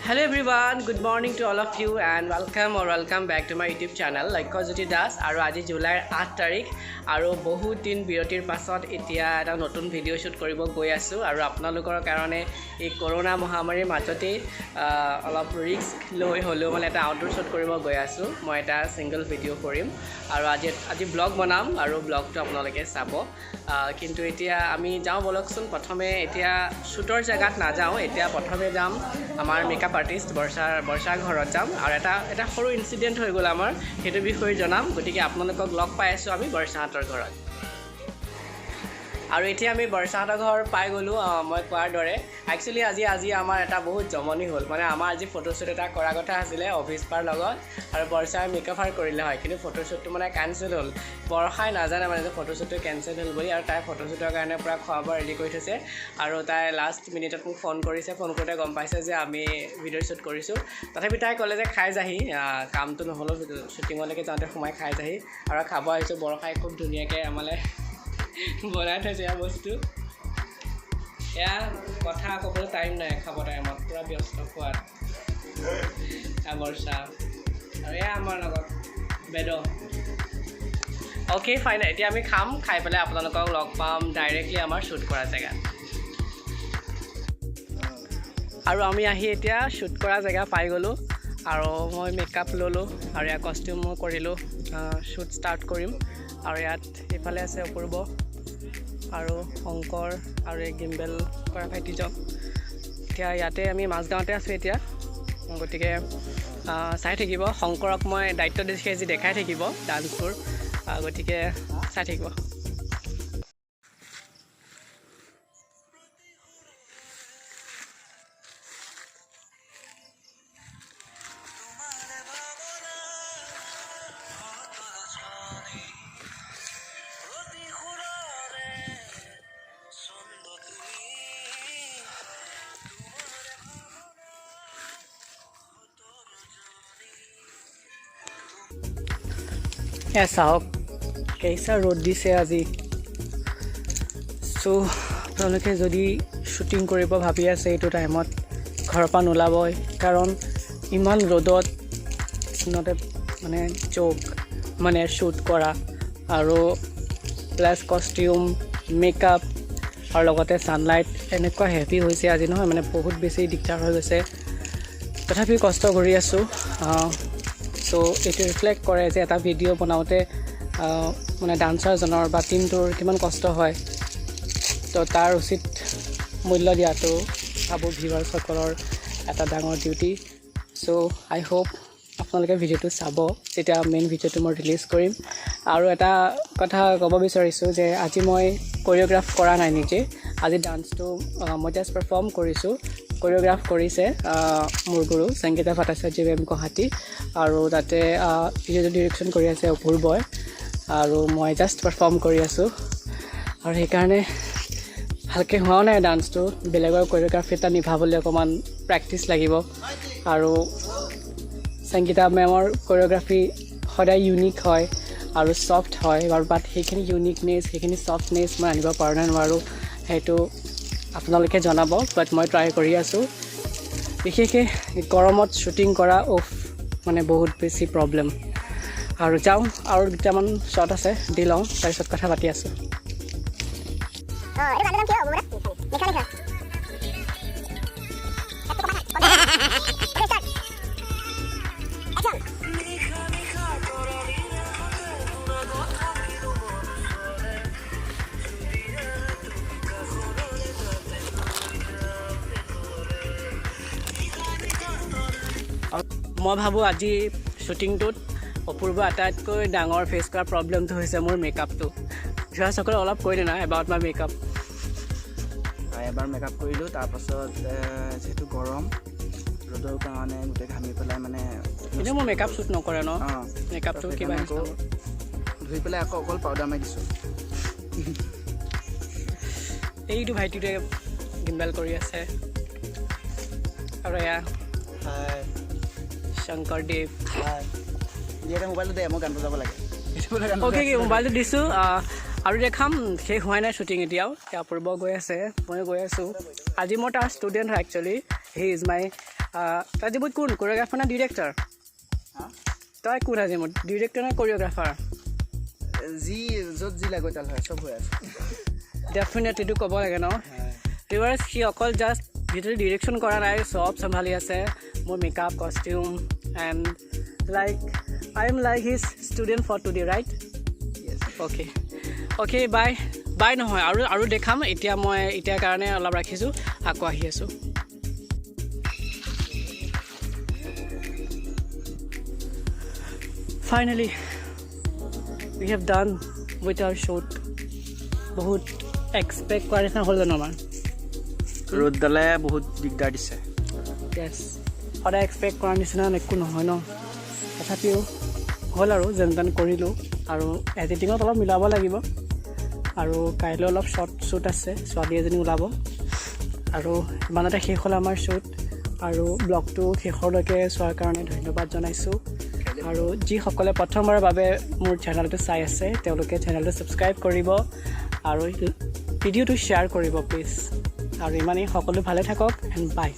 Hello everyone, good morning to all of you and welcome back to my YouTube channel Laikhojyoti Das আৰু আজি জুলাইৰ 8 তাৰিখ আৰু বহুত দিন বিৰতিৰ পাছত এতিয়া এটা নতুন ভিডিও শুট কৰিব গৈ আছো আৰু আপোনালোকৰ কাৰণে এই কৰোনা মহামাৰীৰ মাজতে অলপ ৰিস্ক লৈ হলেও মানে এটা আউটডোৰ শুট কৰিব গৈ আছো মই এটা সিঙ্গল ভিডিও কৰিম আৰু আজি ব্লগ বনাম আৰু ব্লগটো আপোনালোকে চাব কিন্তু এতিয়া আমি যাও বলকচোন প্ৰথমে এতিয়া শুটৰ জায়গাত না যাও এতিয়া প্ৰথমে যাম আমাৰ মেকআপ আৰ্টিষ্ট বৰ্ষা ঘৰত যাম আৰু এটা সৰু ইনসিডেন্ট হৈ গ'ল আমাৰ হেতু বিষয়ে জনাম গতিকে আপোনালোকক লগ পাই আছো আমি বৰ্ষাহঁতৰ ঘৰত আৰু এতিয়া আমি বৰ্ষাহঁতৰ ঘৰ পাই গলো মই কোৱাৰ দৰে একচুয়ালি আজি আমাৰ এটা বহুত জমনি হ'ল মানে আমাৰ আজি ফটোশুট এটা কৰা কথা আছিল অফিস পাৰ লগত আৰু বৰ্ষাই মেকআপ কৰিলে হয় কিন্তু ফটোশুটটো মানে কেনসেল হ'ল বৰ্ষাই নাজানে মানে ফটোশুটটো কেনসেল হ'ল বুলি আৰু তাই ফটোশুটৰ কাৰণে পুৰা খোৱাবৰ ৰেডি কৰি থৈছে আৰু তাই লাষ্ট মিনিটত মোক ফোন কৰিছে ফোন কৰোঁতে গম পাইছে যে আমি ভিডিও শুট কৰিছো তথাপি তাই ক'লে যে খাই যাহি কামটো নহ'লো শুটিঙলৈকে যাওঁতে সোমাই খাই যাহি আৰু খাব আহিছো বৰ্ষাই খুব ধুনীয়াকৈ আমালে বনাই থৈছে বস্তু এয়া কথা ক'বলৈ টাইম নাই খাব টাইমত পুৰা ব্যস্ত খোৱাত বৰ্ষা আৰু এয়া আমাৰ লগত বেদ ওকে ফাইন এতিয়া আমি খাম খাই পেলাই আপোনালোকক লগ পাম ডাইৰেক্টলি আমাৰ শ্বুট কৰা জেগাত আৰু আমি আহি এতিয়া শ্বুট কৰা জেগা পাই গ'লো আৰু মই মেকআপ ল'লোঁ আৰু ইয়াৰ কষ্টিউমো কৰিলোঁ শ্বুট ষ্টাৰ্ট কৰিম আৰু ইয়াত এইফালে আছে অপূৰ্ব আৰু শংকৰ আৰু এই গিম্বেল কৰা ভাইটিজন এতিয়া ইয়াতে আমি মাজগাঁৱতে আছোঁ এতিয়া গতিকে চাই থাকিব শংকৰক মই দায়িত্ব দিছোঁ আজি দেখাই থাকিব ডান্সবোৰ গতিকে চাই থাকিব চাওক কেইচা ৰ'দ দিছে আজি চ' আপোনালোকে যদি শ্বুটিং কৰিব ভাবি আছে এইটো টাইমত ঘৰৰ পৰা নোলাবই কাৰণ ইমান ৰ'দত নট মানে জোক মানে শ্বুট কৰা আৰু প্লাছ কষ্টিউম মেকআপ আৰু লগতে ছানলাইট এনেকুৱা হেভি হৈছে আজি নহয় মানে বহুত বেছি দিগদাৰ হৈ গৈছে তথাপি কষ্ট কৰি আছোঁ চ' এইটো ৰিফ্লেক্ট কৰে যে এটা ভিডিঅ' বনাওঁতে মানে ডান্সাৰজনৰ বা টিমটোৰ কিমান কষ্ট হয় তো তাৰ উচিত মূল্য দিয়াটো ভাবোঁ ভিউৱাৰ্ছসকলৰ এটা ডাঙৰ ডিউটি চ' আই হোপ আপোনালোকে ভিডিঅ'টো চাব যেতিয়া মেইন ভিডিঅ'টো মই ৰিলিজ কৰিম আৰু এটা কথা ক'ব বিচাৰিছোঁ যে আজি মই কোৰিঅ'গ্ৰাফ কৰা নাই নিজে আজি ডান্সটো মই জাষ্ট পাৰফৰ্ম কৰিছোঁ কোৰিঅ'গ্ৰাফ কৰিছে মোৰ গুৰু সংগীতা ভট্টাচাৰ্য মেম গুৱাহাটী আৰু তাতে ভিডিঅ'টো ডিৰেকশ্যন কৰি আছে অপূৰ্বই আৰু মই জাষ্ট পাৰফৰ্ম কৰি আছোঁ আৰু সেইকাৰণে ভালকৈ হোৱাও নাই ডান্সটো বেলেগৰ কোৰিঅ'গ্ৰাফি এটা নিভাবলৈ অকণমান প্ৰেক্টিচ লাগিব আৰু সংগীতা মেমৰ কোৰিঅ'গ্ৰাফি সদায় ইউনিক হয় আৰু ছফ্ট হয় আৰু বাট সেইখিনি ইউনিকনেছ সেইখিনি ছফ্টনেছ মই আনিব পাৰোঁ নে নোৱাৰোঁ সেইটো আপোনালোকে জনাব বাট মই ট্ৰাই কৰি আছোঁ বিশেষকৈ গৰমত শ্বুটিং কৰা মানে বহুত বেছি প্ৰব্লেম আৰু যাওঁ আৰু দুটামান শ্বট আছে দি লওঁ তাৰপিছত কথা পাতি আছোঁ মই ভাবোঁ আজি শ্বুটিংটোত অপূৰ্ব আটাইতকৈ ডাঙৰ ফেচ কৰা প্ৰব্লেমটো হৈছে মোৰ মেকআপটো ভিউৱাৰ্ছসকলে অলপ কৈ দিনা এবাউট মাই মেকআপ এবাৰ মেকআপ কৰিলোঁ তাৰপাছত যিহেতু গৰম ৰ'দৰ কাৰণে গোটেই ঘামি পেলাই মানে কিন্তু মোৰ মেকআপ শ্বুট নকৰে ন মেকআপটো কিবা ধুই পেলাই আকৌ অকল পাউডাৰ মাৰি দিছোঁ এইটো ভাইটিটোৱে গিম্বেল কৰি আছে আৰু এয়া শংকৰ দেৱ যিহেতু মোবাইলটো দে মই গান বজাব লাগে অ'কে মোবাইলটো দিছোঁ আৰু দেখাম শেষ হোৱাই নাই শ্বুটিং এতিয়াও অপূৰ্ব গৈ আছে মই গৈ আছোঁ আজি মই তাৰ ষ্টুডেণ্ট হয় একচুৱেলি হি ইজ মাই তই আজি কোন কোৰিঅ'গ্ৰাফাৰ নে ডিৰেক্টৰ তই কোন আজি মোৰ ডিৰেক্টৰ নে কোৰিঅ'গ্ৰাফাৰ যি য'ত যি লাগে তাল হয় চব হৈ আছে ডেফিনেটলিটো ক'ব লাগে ন ৰিভাৰ্ছ সি অকল জাষ্ট ভিডিঅ' ডিৰেকশ্যন কৰা নাই চব চম্ভালি আছে মোৰ makeup costume and like I am like his student for today right okay okay bye bye নহয় আৰু দেখাম এতিয়াৰ কাৰণে অলপ ৰাখিছোঁ আকৌ আহি আছোঁ finally we have done with our shoot বহুত এক্সপেক্ট কৰা নিচিনা হ'ল জানো আমাৰ ৰ'দডালে বহুত দিগদাৰ দিছে য়েছ সদায় এক্সপেক্ট কৰা নিচিনা একো নহয় ন তথাপিও হ'ল আৰু যেন তেন কৰিলোঁ আৰু এডিটিঙত অলপ মিলাব লাগিব আৰু কাইলৈ অলপ শ্বৰ্ট শ্বুট আছে ছোৱালী এজনী ওলাব আৰু ইমানতে শেষ হ'ল আমাৰ শ্বুট আৰু ব্লগটো শেষলৈকে চোৱাৰ কাৰণে ধন্যবাদ জনাইছোঁ আৰু যিসকলে প্ৰথমবাৰৰ বাবে মোৰ চেনেলটো চাই আছে তেওঁলোকে চেনেলটো ছাবস্ক্ৰাইব কৰিব আৰু ভিডিঅ'টো শ্বেয়াৰ কৰিব প্লিজ আৰু ইমানেই সকলো ভালে থাকক এণ্ড বাই